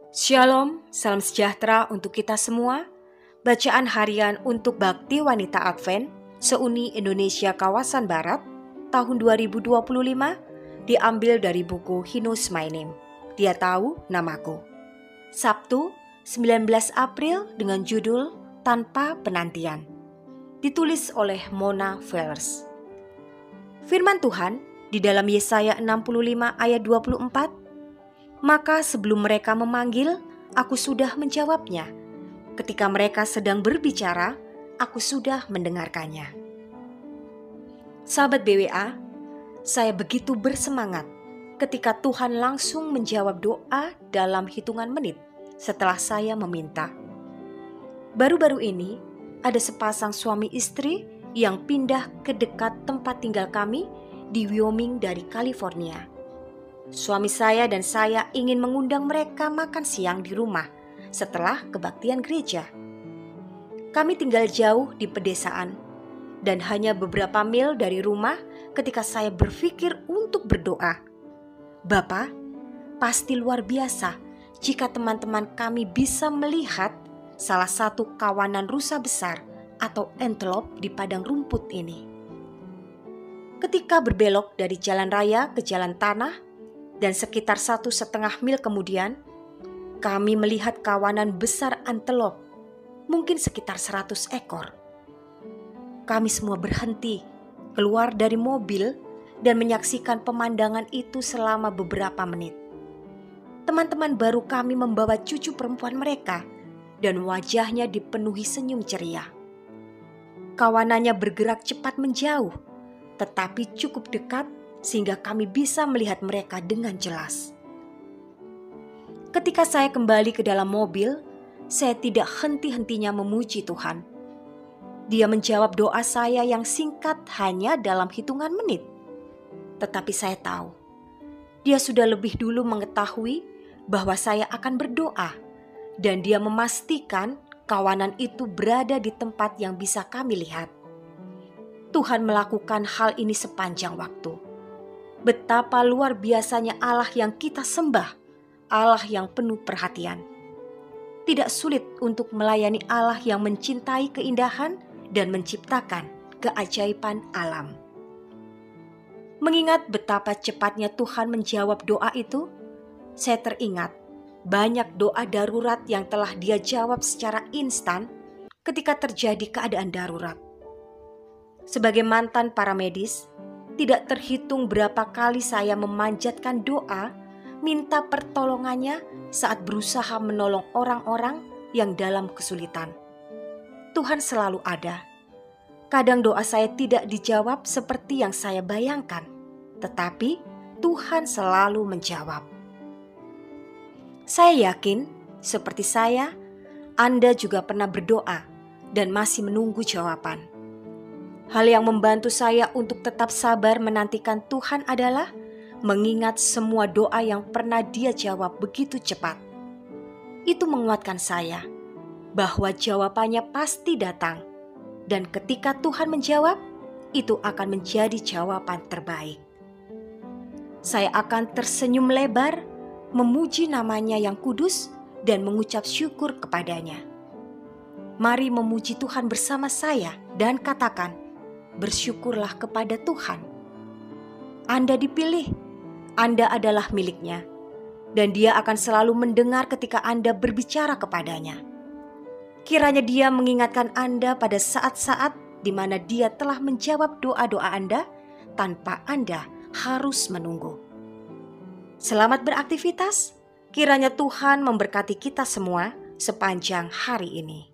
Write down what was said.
Shalom, salam sejahtera untuk kita semua. Bacaan harian untuk Bakti Wanita Advent Seuni Indonesia Kawasan Barat tahun 2025 diambil dari buku He Knows My Name, Dia Tahu Namaku. Sabtu, 19 April dengan judul Tanpa Penantian. Ditulis oleh Mona Fellers. Firman Tuhan di dalam Yesaya 65 ayat 24, maka sebelum mereka memanggil, aku sudah menjawabnya. Ketika mereka sedang berbicara, aku sudah mendengarkannya. Sahabat BWA, saya begitu bersemangat ketika Tuhan langsung menjawab doa dalam hitungan menit setelah saya meminta. Baru-baru ini, ada sepasang suami istri yang pindah ke dekat tempat tinggal kami di Wyoming dari California. Suami saya dan saya ingin mengundang mereka makan siang di rumah setelah kebaktian gereja. Kami tinggal jauh di pedesaan dan hanya beberapa mil dari rumah ketika saya berpikir untuk berdoa. Bapak, pasti luar biasa jika teman-teman kami bisa melihat salah satu kawanan rusa besar atau antelope di padang rumput ini. Ketika berbelok dari jalan raya ke jalan tanah, dan sekitar 1,5 mil kemudian, kami melihat kawanan besar antelope, mungkin sekitar 100 ekor. Kami semua berhenti, keluar dari mobil, dan menyaksikan pemandangan itu selama beberapa menit. Teman-teman baru kami membawa cucu perempuan mereka, dan wajahnya dipenuhi senyum ceria. Kawanannya bergerak cepat menjauh, tetapi cukup dekat sehingga kami bisa melihat mereka dengan jelas. Ketika saya kembali ke dalam mobil, saya tidak henti-hentinya memuji Tuhan. Dia menjawab doa saya yang singkat hanya dalam hitungan menit. Tetapi saya tahu, dia sudah lebih dulu mengetahui bahwa saya akan berdoa, dan dia memastikan kawanan itu berada di tempat yang bisa kami lihat. Tuhan melakukan hal ini sepanjang waktu. Betapa luar biasanya Allah yang kita sembah, Allah yang penuh perhatian. Tidak sulit untuk melayani Allah yang mencintai keindahan dan menciptakan keajaiban alam. Mengingat betapa cepatnya Tuhan menjawab doa itu, saya teringat banyak doa darurat yang telah Dia jawab secara instan ketika terjadi keadaan darurat. Sebagai mantan paramedis, tidak terhitung berapa kali saya memanjatkan doa, minta pertolongannya saat berusaha menolong orang-orang yang dalam kesulitan. Tuhan selalu ada. Kadang doa saya tidak dijawab seperti yang saya bayangkan, tetapi Tuhan selalu menjawab. Saya yakin, seperti saya, Anda juga pernah berdoa dan masih menunggu jawaban. Hal yang membantu saya untuk tetap sabar menantikan Tuhan adalah mengingat semua doa yang pernah Dia jawab begitu cepat. Itu menguatkan saya bahwa jawabannya pasti datang, dan ketika Tuhan menjawab, itu akan menjadi jawaban terbaik. Saya akan tersenyum lebar, memuji namanya yang kudus, dan mengucap syukur kepadanya. Mari memuji Tuhan bersama saya dan katakan, bersyukurlah kepada Tuhan. Anda dipilih, Anda adalah miliknya, dan Dia akan selalu mendengar ketika Anda berbicara kepadanya. Kiranya Dia mengingatkan Anda pada saat-saat di mana Dia telah menjawab doa-doa Anda tanpa Anda harus menunggu. Selamat beraktivitas, kiranya Tuhan memberkati kita semua sepanjang hari ini.